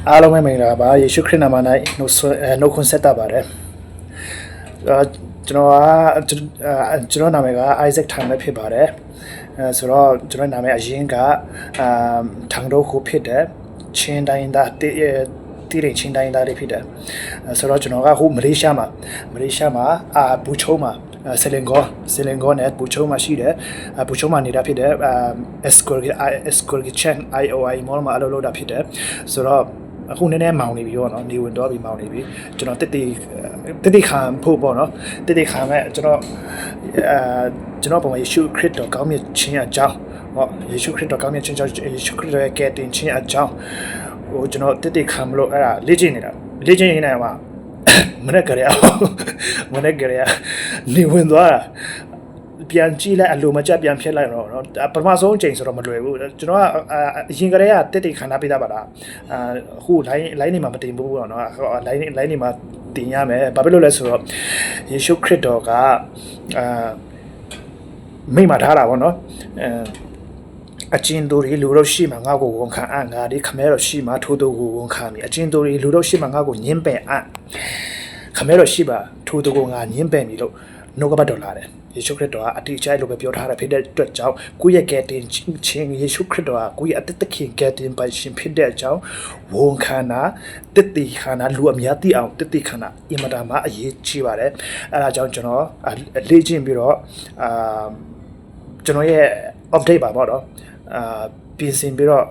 အားလုံးပဲမင်္ဂလာပါယေရှုခရစ်နာမ၌နှုတ်ခွန်းဆက်တာပါတယ်ကျွန်တော်နာမည်က Isaac Tan ပဲဖြစ်ပါတယ်ဆိုတော့ကျွန်တော်နာမည်အရင်ကထန်တော့ကိုဖြစ်တယ်ချင်းတိုင်းသားတည်ရင်ချင်းတိုင်းသားတွေဖြစ်တယ်ဆိုတော့ကျွန်တော်ကဟိုမလေးရှားမှာဘူချုံးမှာဆလင်ဂေါနဲ့ဘူချုံးမှာရှိတယ်ဘူချုံးမှာနေတာဖြစ်တယ်escorgichen IOI မော်မှာအလုပ်လုပ်တာဖြစ်တယ်ဆိုတော့အခုနည်းနည်းမောင်နေပြီပေါ့နော်နေဝင်တော့ပြီမောင်နေပြီကျွန်တော်တိခံဖို့ပေါ့နော်တိခံမဲ့ကျွန်တော်ပုံယေရှုခရစ်တော်ကောင်းမြတ်ခြင်းအကြောင်းဟောယေရှုခရစ်တော်ကောင်းမြတ်ခြင်းအကြောင်းယေရှုခရစ်တော်ရဲ့ကယ်တင်ခြင်းအကြောင်းဟိုကျွန်တော်တိခံမလို့အဲ့ဒါလေ့ကျင့်နေတာမှာမနေ့ကလေးနေဝင်သွားတာပြန်ကြည့်လိုက်အလိုမကျပြန်ဖြစ်လိုက်တော့နော်ပထမဆုံးအချိန်ဆိုတော့မလွယ်ဘူးကျွန်တော်ကအရင်ကတည်းကတိခန္ဓာပေးတာပါလားအခု line နေမှာမတင်ဘူးပေါ့နော် line နေမှာတင်ရမယ်ဘာဖြစ်လို့လဲဆိုတော့ယေရှုခရစ်တော်ကမိမထားတာပေါ့နော်အချင်းတို့လူတို့ရှိမှငါ့ကိုဝန်ခံအံ့ငါဒီခမဲတော်ရှိမှထိုးတို့ကိုဝန်ခံမိအချင်းတို့လူတို့ရှိမှငါ့ကိုညှင်းပယ်အံ့ခမဲတော်ရှိမှထိုးတို့ကိုငါညှင်းပယ်မိလို့နှုတ်ကပတ်တော်လာတယ်ယေရှုခရစ်တော်ကအတိအကျလို့ပဲပြောထားတာဖြစ်တဲ့အတွက်ကြောင့်ကိုယ့်ရဲ့ကယ်တင်ခြင်းယေရှုခရစ်တော်ကကိုယ့်ရဲ့အသက်သခင်ကယ်တင်ပိုင်ရှင်ဖြစ်တဲ့အကြောင်းဝန်ခံတာတတိခန္ဓာလူအများသိအောင်တတိခန္ဓာအင်မတန်မှအရေးကြီးပါတယ်အဲဒါကြောင့်ကျွန်တော်လေ့ကျင့်ပြီးတော့ကျွန်တော်ရဲ့ update ပါပေါ့နော်ပြင်ဆင်ပြီးတော့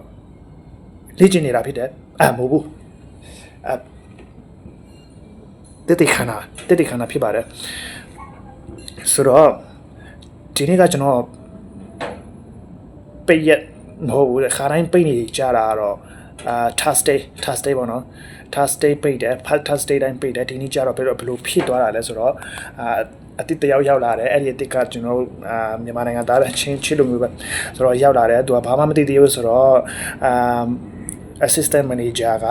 လေ့ကျင့်နေတာဖြစ်တယ်မဟုတ်ဘူးတတိခန္ဓာဖြစ်ပါတယ်ဆိုတော့ဒီနေ့ကကျွန်တော်ပိတ်ရက်မဟုတ်ဘူးခါတိုင်းပိတ်နေကြတာကတော့Thursday ပေါ့နော် Thursday ပိတ်တယ် Thursday တိုင်းပိတ်တယ်ဒီနေ့ကျတော့ဘယ်လိုဖြစ်သွားတာလဲဆိုတော့အတိတ်တယောက်ရောက်လာတယ်အဲ့ဒီအတိတ်ကကျွန်တော်မြန်မာနိုင်ငံသားပဲချင်းချစ်လို့မျိုးပဲဆိုတော့ရောက်လာတယ်သူကဘာမှမသိသေးဘူးဆိုတော့assistant manager က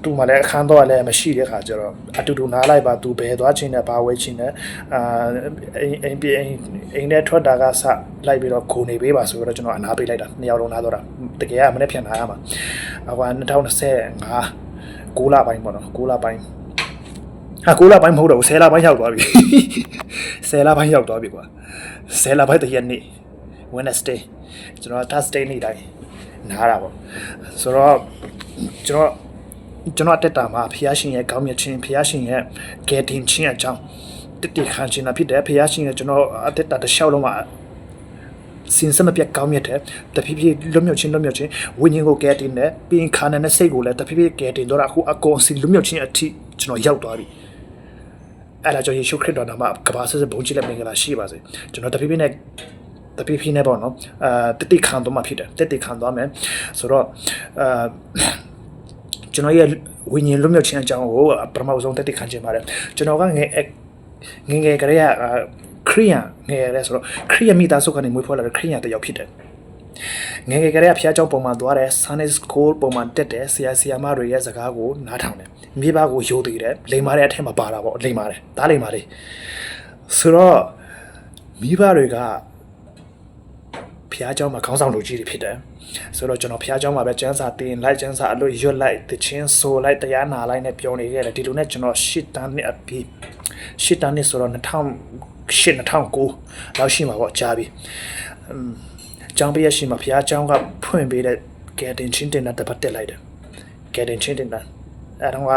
သူမှလည်းအခန်းတော့လည်းမရှိတဲ့ခါကျတော့အတူတူနားလိုက်ပါသူဘယ်သွားချင်းနဲ့ဘာဝဲချင်းနဲ့အိမ်နဲ့ထွက်တာကစလိုက်ပြီးတော့ခုနေပေးပါဆိုတော့ကျွန်တော်အနားပေးလိုက်တာနှစ်ယောက်လုံးနားတော့တာတကယ်ကမနေ့ပြန်လာရမှာဟို2025 9လပိုင်းပေါ့နော်9လပိုင်း9လပိုင်းမဟုတ်တော့10လပိုင်းရောက်သွားပြီ10လပိုင်းရောက်သွားပြီကွာ10လပိုင်းတရက်နေ့ Wednesday ကျွန်တော် Thursday နေ့တိုင်းနားတာပေါ့ဆိုတော့ကျွန်တော်တက်တာမှာဖျားရှင်ရဲ့ကောင်းမြတ်ခြင်းဖျားရှင်ရဲ့ကယ်တင်ခြင်းအကြောင်းတိခံခြင်းတာဖြစ်တယ်ဖျားရှင်ရဲ့ကျွန်တော်အသက်တာတစ်လျှောက်လုံးမှာစင်စမပြတ်ကောင်းမြတ်တယ်တဖြည်းဖြည်းလွတ်မြောက်ခြင်းဝိညာဉ်ကိုကယ်တင်တယ်ပြီးရင်ခန္ဓာနဲ့စိတ်ကိုလည်းတဖြည်းဖြည်းကယ်တင်တော့အခုအကုန်စီလွတ်မြောက်ခြင်းအထိကျွန်တော်ရောက်သွားပြီအဲ့ဒါကြောင့်ယေရှုခရစ်တော်နာမကဘာဆက်ဘုန်းကြီးလက်မင်္ဂလာရှိပါစေကျွန်တော်တဖြည်းဖြည်းနဲ့ပေါ့နော်တိခံတော့မှဖြစ်တယ်တိခံသွားမယ်ဆိုတော့ကျွန်တော်ရဲ့ဝိညာဉ်လွတ်မြောက်ခြင်းအကြောင်းကိုပထမဆုံးတက်ခံခြင်းပါတယ်ကျွန်တော်ကငယ်ကလေးကခရိယန်ငယ်ရဲဆိုတော့ခရိယမိသားစုကနေမွေးဖွားလာတဲ့ခရိယန်တစ်ယောက်ဖြစ်တယ်ငယ်ကလေးဖျားเจ้าပုံမှန်သွားတယ် Sunday School ပုံမှန်တက်တယ်ဆရာမတွေရဲ့စကားကိုနားထောင်တယ်မိဘကိုယိုသေးတယ်လိမ်မာတဲ့အထက်မှာပါတာပေါ့လိမ်မာတယ်ဒါလိမ်မာလေးဆိုတော့မိဘတွေကဖျားเจ้าမှာခေါင်းဆောင်လူကြီးတွေဖြစ်တယ်ဆိုတော့ကျွန်တော်ဖျားเจ้าမှာပဲကျန်းစာတင်လိုက်ကျန်းစာအလို့ရွတ်လိုက်တချင်းဆိုလိုက်တရားနာလိုက်နဲ့ပြောနေခဲ့တယ်ဒီလိုနဲ့ကျွန်တော်8တန်းနဲ့အပြီး8တန်းနဲ့ဆိုတော့2009လောက်ရှိမှာပေါ့ကြားပြီကျောင်းပြည့်ရှိမှာဖျားเจ้าကဖွင့်ပေးတဲ့ကယ်တင်ချင်းတင်တာတပတ်တက်လိုက်တယ်ကယ်တင်ချင်းတင်တာအဲ့တော့က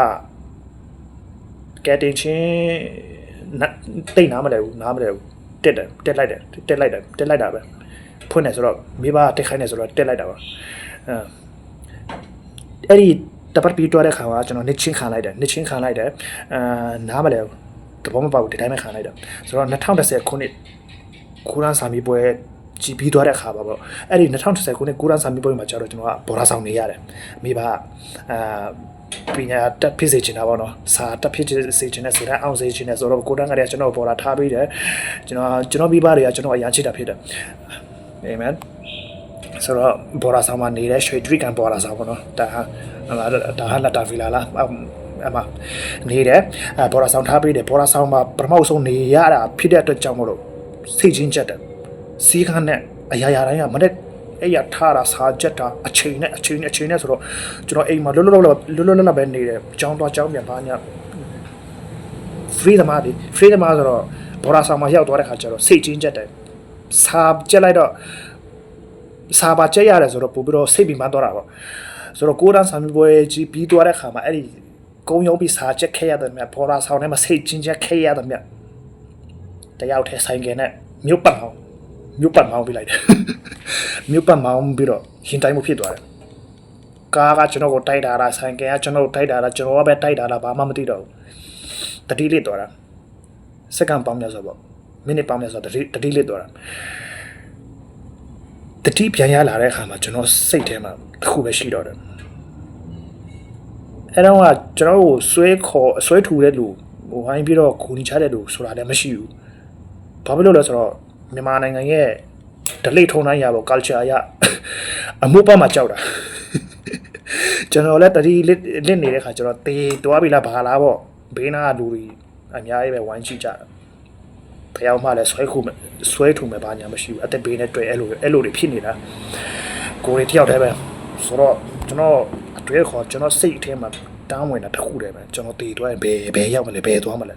ကယ်တင်ချင်းတိတ်နားမလဲဘူးတက်လိုက်တာပဲဖွင့်နေဆိုတော့မိဘတက်ခိုင်းနေဆိုတော့တက်လိုက်တာပါအဲ့ဒီတပတ်ပြီးတော့တဲ့ခါမှာကျွန်တော်နှစ်ချင်းခံလိုက်တယ်နားမလဲဘူးတဘောမပါဘူးဒီတိုင်းပဲခံလိုက်တာဆိုတော့2010ခုနှစ်ကုရ်အာန်စာမေးပွဲကြည်ပြီးသွားတဲ့ခါပါပေါ့အဲ့ဒီ2010ခုနှစ်ကုရ်အာန်စာမေးပွဲမှာကျတော့ကျွန်တော်ကဘော်ရာဆောင်နေရတယ်မိဘပညာတက်ဖြစ်စေချင်တာပေါ့နော်စာတက်ဖြစ်စေချင်တဲ့စရာအောင်စေချင်တဲ့ဆိုတော့ကိုတန်းကလေးကျွန်တော်ဘော်ရာထားပေးတယ်ကျွန်တော်မိဘတွေကကျွန်တော်အရန်ချစ်တာဖြစ်တယ်အာမင်ဆိုတော့ဘော်ရာဆောင်မှာနေတဲ့ရွှေဒရိကန်ဘော်ရာဆောင်ပေါ့နော်ဒါဟာလာတာဗီလာလားအမနေတယ်ဘော်ရာဆောင်ထားပေးတယ်ဘော်ရာဆောင်မှာပထမဆုံးနေရတာဖြစ်တဲ့အတွက်ကြောင့်မလို့စိတ်ချင်းချက်တယ်စီးခန်းနဲ့အရာရာတိုင်းကမနေ့ အဲ့ရထားတာစာချက်တာအချိန်နဲ့ဆိုတော့ကျွန်တော်အိမ်မှာလွတ်ပဲနေတယ်ကြောင်းပြန်ပါညာ free သမားဆိုတော့ဘော်ရာဆောင်မှာရောက်သွားတဲ့ခါကျတော့စိတ်ချင်းချက်တယ်စာချက်လိုက်တော့စာပါချက်ရတယ်ဆိုတော့ပို့ပြီးတော့စိတ်ပြီးမှသွားတာပေါ့ဆိုတော့ကိုရန်ဆာမီပွဲကြီးပြီးသွားတဲ့ခါမှာအဲ့ဒီကုန်းရုံးပြီးစာချက်ခဲ့ရတယ်မြတ်ဘော်ရာဆောင်ထဲမှာစိတ်ချင်းချက်ခဲ့ရတယ်မြတ်တယောက်ထဲဆိုင်ကယ်နဲ့မြို့ပတ်မောင်းပြီးလိုက်တယ်မြို့ပတ်မောင်းပြီးတော့ရင်တိုင်းမှုဖြစ်သွားတယ်ကားကကျွန်တော်ကိုတိုက်တာလားဆိုင်ကယ်ကကျွန်တော်ကိုတိုက်တာလားကျွန်တော်ကပဲတိုက်တာလားဘာမှမသိတော့ဘူးတတိလေးသွားတာစက္ကန့်ပေါင်းများဆိုပေါ့မိနစ်ပေါင်းများဆိုတတိလေးသွားတာတတိပြန်ရလာတဲ့အခါမှာကျွန်တော်စိတ်ထဲမှာတစ်ခုပဲရှိတော့တယ်အဲ့တော့ကကျွန်တော်ကိုဆွဲထူတဲ့လူဟိုဟိုင်းပြီးတော့ဂူနီချတဲ့လူဆိုတာလည်းမရှိဘူးဘာဖြစ်လို့လဲဆိုတော့မြန်မာနိုင်ငံရဲ့ဒလိထုံတိုင်းရပေါ့ culture အရအမှုပတ်မှာကြောက်တာကျွန်တော်လည်းတတိလစ်နေတဲ့ခါကျတော့တေးတွားပြီလားဘာလားပေါ့ဘေးနာလူတွေအများကြီးပဲဝိုင်းကြည့်ကြတယ်ဖျောင်းမှလည်းဆွဲထူမယ်ဘာညာမရှိဘူးအသက်ဘေးနဲ့တွေ့အဲ့လိုတွေဖြစ်နေတာကိုယ်တွေတယောက်တည်းပဲဆိုတော့ကျွန်တော်အတွေ့အခေါ်ကျွန်တော်စိတ်အထဲမှာတောင်းဝင်တာတစ်ခုတည်းပဲကျွန်တော်တေးတွားရင်ဘယ်ရောက်မလဲဘယ်သွားမလဲ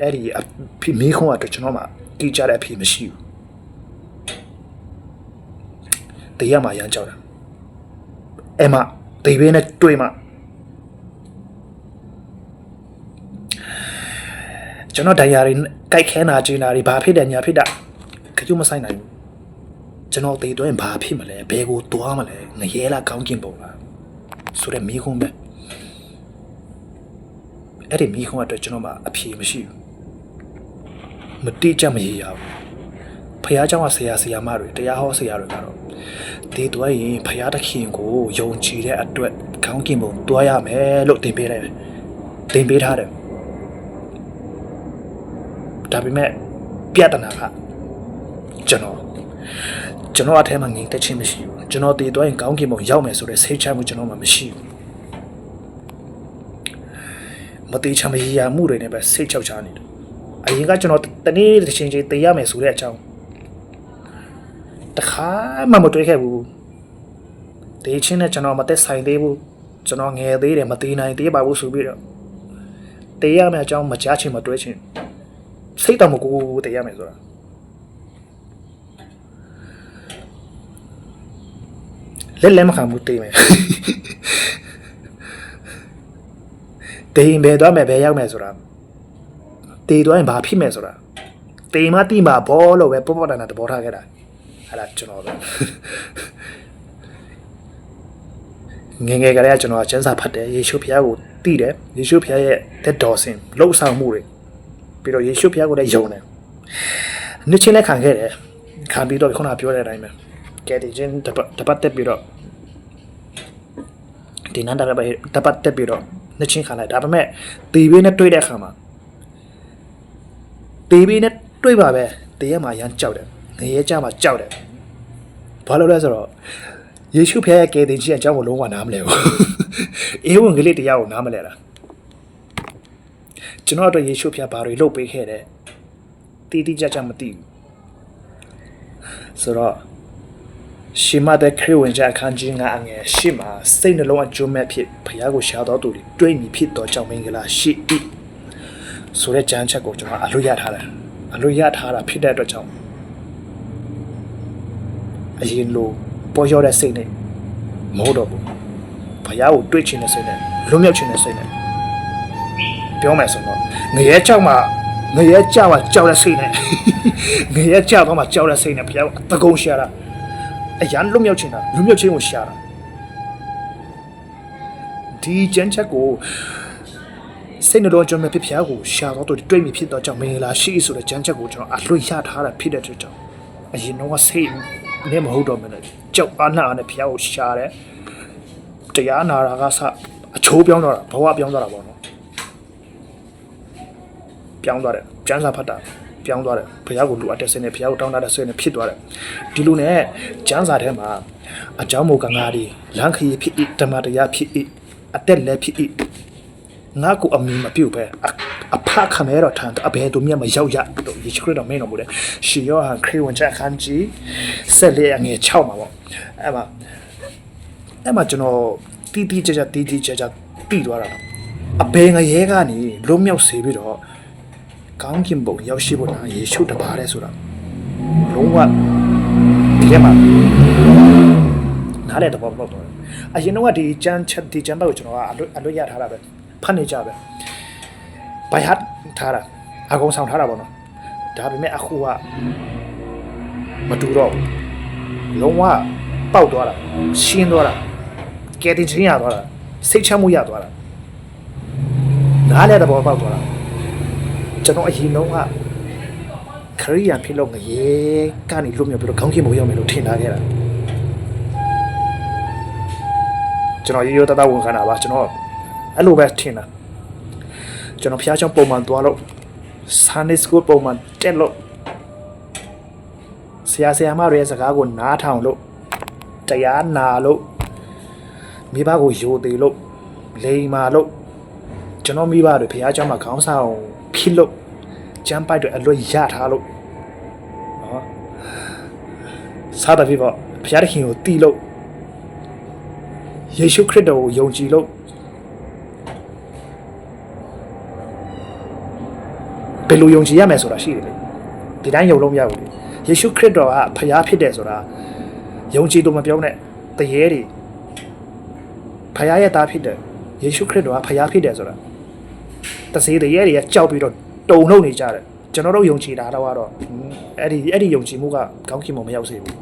အဲ့ဒီအဖေမိခုံးကတော့ကျွန်တော်မှတီးကြတဲ့အဖေမရှိဘူးတရားမှရမ်းကြောက်တာအဲ့မှတေးဘေးနဲ့တွေ့မှကျွန်တော်ဒိုင်ယာတွေကြိုက်ခဲနာကျင်းတာတွေဘာဖြစ်တယ်ညာဖြစ်တာကြုံမဆိုင်နိုင်ဘူးကျွန်တော်တေးတွင်းဘာဖြစ်မလဲဘယ်ကိုသွားမလဲငရဲလားကောင်းကင်ပုံလားဆိုတဲ့မိခုံးပဲအဲ့ဒီမိခုံးကတော့ကျွန်တော်မှအဖြေမရှိဘူးမတိကျမရရဘူးဖះเจ้าကဆရာမတွေတရားဟောဆရာတွေကတော့တေးတွဲရင်ဖះတခင်ကိုယုံကြည်တဲ့အတွက်ကောင်းကင်ပုံတွားရမယ်လို့တင်ပေးထားတယ်ဒါပေမဲ့ပြဿနာကကျွန်တော်အထဲမှာငြိမ်သက်ခြင်းမရှိဘူးကျွန်တော်တည်သွားရင်ကောင်းကင်ဘုံရောက်မယ်ဆိုတဲ့စိတ်ချမှုကျွန်တော်မှမရှိဘူးမတည်ချမရရမှုတွေနဲ့ပဲစိတ်ချောက်ချနေတယ်အရင်ကကျွန်တော်တနေ့တစ်ချိန်ချင်းတည်ရမယ်ဆိုတဲ့အကြောင်းတခါမှမတွေးခဲ့ဘူးတည်ချင်းနဲ့ကျွန်တော်မသက်ဆိုင်သေးဘူးကျွန်တော်ငယ်သေးတယ်မတည်နိုင်သေးပါဘူးဆိုပြီးတော့တည်ရမယ်အကြောင်းမကြားချင်မတွေးချင်စိတ်တော်မကိုတည်ရမယ်ဆိုတာလက်မခံဘူးတည်မယ်တည်ရင်ဘယ်သွားမယ်ဘယ်ရောက်မယ်ဆိုတာတည်သွားရင်ဘာဖြစ်မယ်ဆိုတာတည်မှတိမှာဘောလို့ပဲပေါ်တန်တာသဘောထားခဲ့တာအဲ့ဒါကျွန်တော်ပဲငယ်ကလေးကကျွန်တော်ကျမ်းစာဖတ်တယ်ယေရှုဖခင်ကိုသိတယ်ယေရှုဖခင်ရဲ့တက်တော်စင်လှုပ်ဆောင်မှုတွေပြီးတော့ယေရှုဖခင်ကိုလည်းယုံတယ်နှစ်ချင်းလည်းခံခဲ့တယ်ခံပြီးတော့ခုနပြောတဲ့အတိုင်းပဲကဲဒီချင်းတပတ်တက်ပြီးတော့ဒီနန္ဒရပဲတပတ်တက်ပြီးတော့နှစ်ချင်းခံလိုက်ဒါပေမဲ့တီဗီနဲ့တွေ့တဲ့အခါမှာတီဗီနဲ့တွေ့ပါပဲတရက်မှာရမ်းကြောက်တယ်ငရဲကြမှာကြောက်တယ်ဘာလို့လဲဆိုတော့ယေရှုဖခင်ရဲ့ကယ်တင်ခြင်းအကြောင်းကိုလုံးဝနားမလဲဘူးအေးဝင်ကလေးတရားကိုနားမလဲလားကျွန်တော်တို့ယေရှုဖခင်ဘာတွေလုပ်ပေးခဲ့တယ်တီကြမသိဘူးဆိုတော့ရှမတဲ့ခရစ်ဝင်ကြအခန်းကြီး9အငယ်ရှမှာစိတ်နှလုံးအကျိုးမဲ့ဖြစ်ဘုရားကိုရှာတော်သူတွေတွေ့မိဖြစ်တော်ကြောင့်မင်္ဂလာရှိ၏ဆိုတဲ့ကြမ်းချက်ကိုကျွန်တော်အလို့ရထားတာဖြစ်တဲ့အတွက်ကြောင့်အရင်လိုပေါ်ရောက်တဲ့စိတ်နဲ့မဟုတ်တော့ဘူးဘုရားကိုတွေ့ချင်တဲ့စိတ်နဲ့လွတ်မြောက်ချင်တဲ့စိတ်နဲ့ပြောမယ်ဆိုတော့ငရဲကြောက်ကြောက်တဲ့စိတ်နဲ့ငရဲကြောက်တော့မှကြောက်တဲ့စိတ်နဲ့ဘုရားကိုတကုံရှာတာအရန်လွတ်မြောက်ခြင်းကိုရှာတာဒီကျမ်းချက်ကိုစိတ်နှလုံးကျွန်တော်ဖြစ်ဖျားကိုရှာတော့တွေ့မိဖြစ်တော့ကြောင့်မင်္ဂလာရှိဆိုတဲ့ကျမ်းချက်ကိုကျွန်တော်အလွတ်ရထားတာဖြစ်တဲ့အတွက်ကြောင့်အရင်တော့စိတ်နဲ့မဟုတ်တော့မနဲ့ကြောက်အားနာနဲ့ဖျားကိုရှာတယ်တရားနာတာကစအချိုးပြောင်းသွားတာဘဝပြောင်းသွားတာပေါ့နော်ပြောင်းသွားတယ်ကျမ်းစာဖတ်တာပြောင်းသွားတယ်ဘုရားကိုလူအပ်တဲ့စိတ်နဲ့ဘုရားကိုတောင်းတတဲ့စိတ်နဲ့ဖြစ်သွားတယ်ဒီလိုနဲ့ကျမ်းစာထဲမှာအကြောင်းမူကငါဒီလမ်းခရီးဖြစ်၏ဓမ္မတရားဖြစ်၏အသက်လည်းဖြစ်၏ ငါကိုအမီမပြုတ်ပဲအဖခမဲတော့ထန်အဘဲတို့မြတ်မရောက်ရတော့ယေရှုခရစ်တော်မင်းတော်မူတယ်ရှီယောဟန်ခရစ်ဝင်ချက်အခန်းကြီးဆက်လေးငွေ6မှာပေါ့အဲ့မှာကျွန်တော်တီးကြကြတီးသွားတာအဘဲငရဲကနေလုံးမြောက်စေပြီးတော့ကောင်းကင်ဘုံရောက်ရှိဖို့နာယေရှုတပါးတဲ့ဆိုတာလုံးဝဒီထဲမှာနားလေတော့ပေါ့တော့အရင်တော့ဒီချမ်းချက်ဒီချမ်းဘက်ကိုကျွန်တော်ကအလွတ်ရထားတာပဲဖတ်နေကြပဲဘိုင်ဟတ်ထားတာအကုန်ဆောင်ထားတာပေါ့နော်ဒါပေမဲ့အခုကမတူတော့လုံးဝပေါက်သွားတာရှင်းသွားတာကဲတင်ချင်းရသွားတာစိတ်ချမှုရသွားတာနားလေတော့ပေါက်သွားတာကျွန်တော်အရင်တော့ကခရိယာဖြစ်လို့ငရေကနေလွတ်မြောက်ပြီးတော့ခေါင်းကင်ဘုံရောက်မယ်လို့ထင်ထားခဲ့တာကျွန်တော်ရိုးတသားဝန်ခံတာပါကျွန်တော်အဲ့လိုပဲထင်တာကျွန်တော်ဖျားချောင်းပုံမှန်သွားလို့ Sunday School ပုံမှန်တက်လို့ဆရာမတွေရဲ့စကားကိုနားထောင်လို့တရားနာလို့မိဘကိုယိုသေးလို့လိမ်မာလို့ကျွန်တော်မိဘတွေဖျားချောင်းမှာခေါင်းဆောင်ဖြစ်လို့ကျမ်းပိုက်တွေအလွတ်ရထားလို့နော်စားတယ်ဖြစ်ပေါ့ဖျားခင်ကိုတီးလို့ယေရှုခရစ်တော်ကိုယုံကြည်လို့ဘယ်လိုယုံကြည်ရမယ်ဆိုတာရှိတယ်လေဒီတိုင်းယုံလို့မရဘူးလေယေရှုခရစ်တော်ကဖျားဖြစ်တယ်ဆိုတာယုံကြည်လို့မပြောနဲ့တရေတွေဖျားရဲ့သားဖြစ်တယ်ယေရှုခရစ်တော်ကဖျားဖြစ်တယ်ဆိုတာတစေတရေတွေကကြောက်ပြီးတော့တုံလုံးနေကြတယ်ကျွန်တော်တို့ယုံကြည်တာတော့အဲ့ဒီယုံကြည်မှုကကောင်းကင်ဘုံမရောက်စေဘူး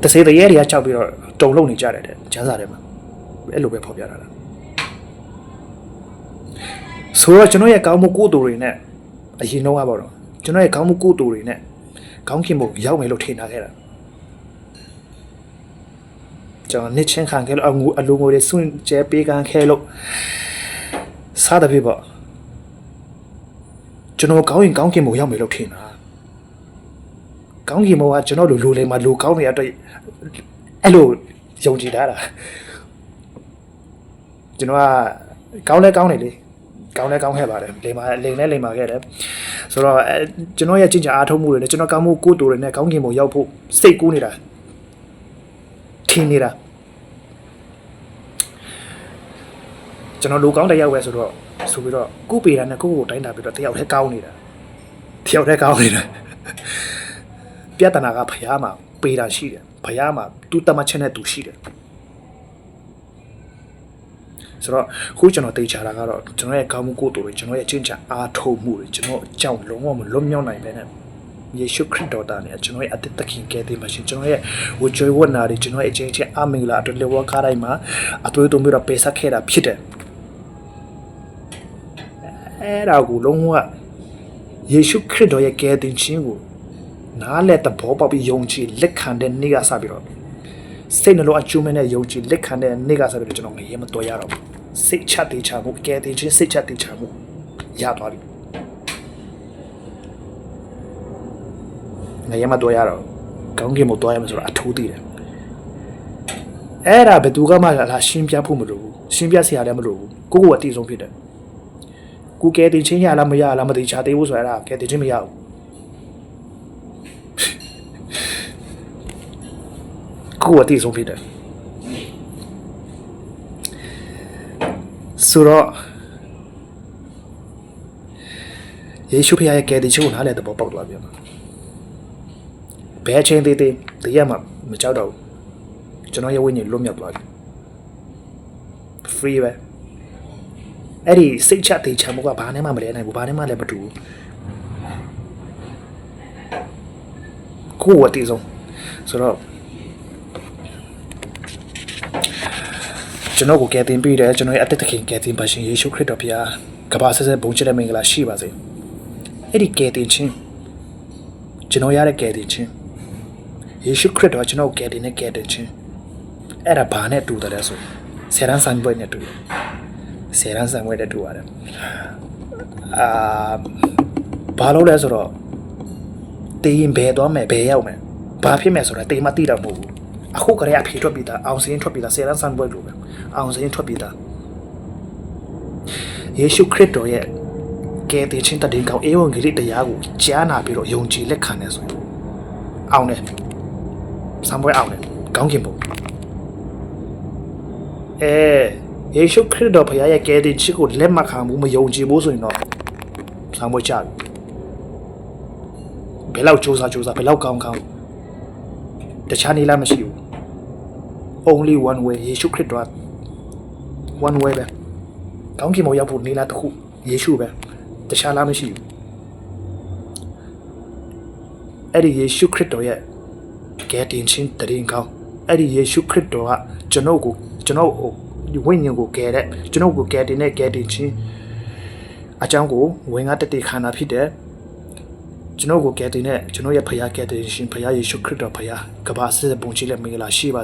တစေတရေတွေကကြောက်ပြီးတော့တုံလုံးနေကြတယ်တဲ့ကျမ်းစာထဲမှာအဲ့လိုပဲဖော်ပြထားတာဆိုတော့ကျွန်တော်ရဲ့ကောင်းမှုကုသိုလ်တွေနဲ့အရင်တော့ပေါ့နော်ကျွန်တော်ရဲ့ကောင်းမှုကုသိုလ်တွေနဲ့ကောင်းကင်ဘုံရောက်မယ်လို့ထင်ထားခဲ့တာကျွန်တော်နှစ်ချင်းခံခဲ့လို့အလူငွေတွေစွန့်ကျဲပေးကန်ခဲ့လို့စားတယ်ပေါ့ကျွန်တော်ကောင်းကင်ဘုံရောက်မယ်လို့ထင်တာကောင်းကင်ဘုံကကျွန်တော်လူလိမ္မာလူကောင်းနေရတဲ့အဲ့လိုယုံကြည်ထားတာကျွန်တော်ကကောင်းလဲကောင်းနေလေကောင်းလဲကောင်းခဲ့ပါတယ်လိမ္မာခဲ့တယ်ဆိုတော့ကျွန်တော်ရဲ့ကြင်ကြအားထုတ်မှုတွေနဲ့ကျွန်တော်ကောင်းမှုကိုယ်တိုင်တွေနဲ့ကောင်းကင်ဘုံရောက်ဖို့စိတ်ကူးနေတာထင်နေတာကျွန်တော်လူကောင်းတစ်ယောက်ပဲဆိုပြီးတော့ကိုပေတာနဲ့ကိုတိုင်းတာပြီးတော့တယောက်တည်းကောင်းနေတာပြဿနာကဖျားမှာပေတာရှိတယ်ဖျားမှာသူ့တမချက်နဲ့သူရှိတယ်ဆိုတော့ခုကျွန်တော်သိချတာကတော့ကျွန်တော်ရဲ့ကောင်းမှုကိုယ်တိုင်ကျွန်တော်ရဲ့အချင်းချာအားထုတ်မှုတွေကျွန်တော်အကြောင်းလုံးဝမလွတ်မြောက်နိုင်ပဲနဲ့ယေရှုခရစ်တော်တာနဲ့ကျွန်တော်ရဲ့အသက်သခင်ကယ်တင်ပါရှင်ကျွန်တော်ရဲ့ဝကြွေဝတ်နာတွေကျွန်တော်ရဲ့အချင်းချင်းအမင်္ဂလာအတွက်လေဝါကားတိုင်းမှာအသွေးသွင်းပြီးတော့ပေးဆက်ခဲ့တာဖြစ်တယ်အဲ့ဒါကိုလုံးဝယေရှုခရစ်တော်ရဲ့ကယ်တင်ခြင်းကိုနားလက်သဘောပေါက်ပြီးယုံကြည်လက်ခံတဲ့နေ့ကစပြီးတော့စိတ်နှလုံးအကျိုးမဲ့နဲ့ယုံကြည်လက်ခံတဲ့နေ့ကစပြီးတော့ကျွန်တော်ငရေမတော်ရတော့ဘူးစိတ်ချတေချမှုကယ်တင်ခြင်းစိတ်ချတေချမှုရသွားပြီငရေမတော်ရတော့ကောင်းကင်ကိုတော်ရမယ်ဆိုတော့အထူးသိတယ်အဲ့ဒါဘယ်သူကမှလာရှင်းပြဖို့မလိုဘူးရှင်းပြစရာလည်းမလိုဘူးကိုကအတိဆုံးဖြစ်တယ်ကိုကယ်တင်ခြင်းရလားမရလားမသိချသေးဘူးဆိုတော့ကယ်တင်ခြင်းမရဘူးကိုအတိဆုံးဖြစ်တယ်ဆိုတော့ယေရှုဖခင်ရဲ့ကယ်တင်ခြင်းကိုနားလည်တဲ့ပေါ်ပေါက်သွားပြန်ပါဘယ်ချင်းသေးတရားမှမကြောက်တော့ဘူးကျွန်တော်ရဲ့ဝိညာဉ်လွတ်မြောက်သွားပြီ free ပဲအဲ့ဒီစိတ်ချတေချာမှုကဘာနဲ့မှမလဲနိုင်ဘူးဘာနဲ့မှလည်းမတူဘူးကိုအတိဆုံးဆိုတော့ကျွန်တော်ကိုကယ်တင်ပြီးတယ်ကျွန်တော်ရဲ့အသက်သခင်ကယ်တင်ပါရှင်ယေရှုခရစ်တော်ဘုရားကဘာဆက်ဆက်ဘုန်းချတဲ့မင်္ဂလာရှိပါစေအဲ့ဒီကယ်တင်ခြင်းကျွန်တော်ရတဲ့ကယ်တင်ခြင်းယေရှုခရစ်တော်ကျွန်တော်ကယ်တင်တဲ့ကယ်တင်ခြင်းအဲ့ဒါဘာနဲ့တူတယ်လဲဆိုဆယ်ရန်ဆန်ပွဲနဲ့တူတယ်ဆယ်ရန်ဆန်ပွဲနဲ့တူရတယ်ဘာလို့လဲဆိုတော့တေးရင်ဘယ်သွားမယ်ဘယ်ရောက်မယ်ဘာဖြစ်မယ်ဆိုတာတေးမသိတော့မဟုတ်ဘူး အခုကလေးအဖေထွက်ပြီးသားအောင်စင်းထွက်ပြီးသားဆယ်တန်းဆန်းပွဲလို့ပဲအောင်စင်းထွက်ပြီးသားယေရှုခရစ်တော်ရဲ့ကယ်တင်ခြင်းတည်င်းကောင်းဧဝံဂေလိတရားကိုကြားနာပြီးတော့ယုံကြည်လက်ခံနေဆိုရင်အောင်တယ်ဆန်းပွဲအောင်တယ်ကောင်းကင်ဘုံယေရှုခရစ်တော်ဘုရားရဲ့ကယ်တင်ခြင်းကိုလက်မခံဘူးမယုံကြည်ဘူးဆိုရင်တော့ဆန်းပွဲကြပြီဘယ်လောက်စူးစမ်းဘယ်လောက်ကောင်းတခြားနေလားမရှိဘူး only one way ယေရှုခရစ်တော် one way ပဲကောင်းကင်ဘုံရောက်ဖို့နေလားတစ်ခုယေရှုပဲတခြားလားမရှိဘူးအဲ့ဒီယေရှုခရစ်တော်ရဲ့ကယ်တင်ခြင်းတည်င်းကောင်းအဲ့ဒီယေရှုခရစ်တော်ကကျွန်တော်ဝိညာဉ်ကိုကယ်တဲ့ကျွန်တော်ကိုကယ်တင်တဲ့ကယ်တင်ခြင်းအကြောင်းကိုဝင်ငါတတိခန္ဓာဖြစ်တဲ့ကျွန်တော်ကိုကယ်တင်တဲ့ကျွန်တော်ရဲ့ဖခင်ကယ်တင်ရှင်ဖခင်ယေရှုခရစ်တော်ဖခင်ကဘာစစ်ပုံချလက်မင်္ဂလာရှိပါ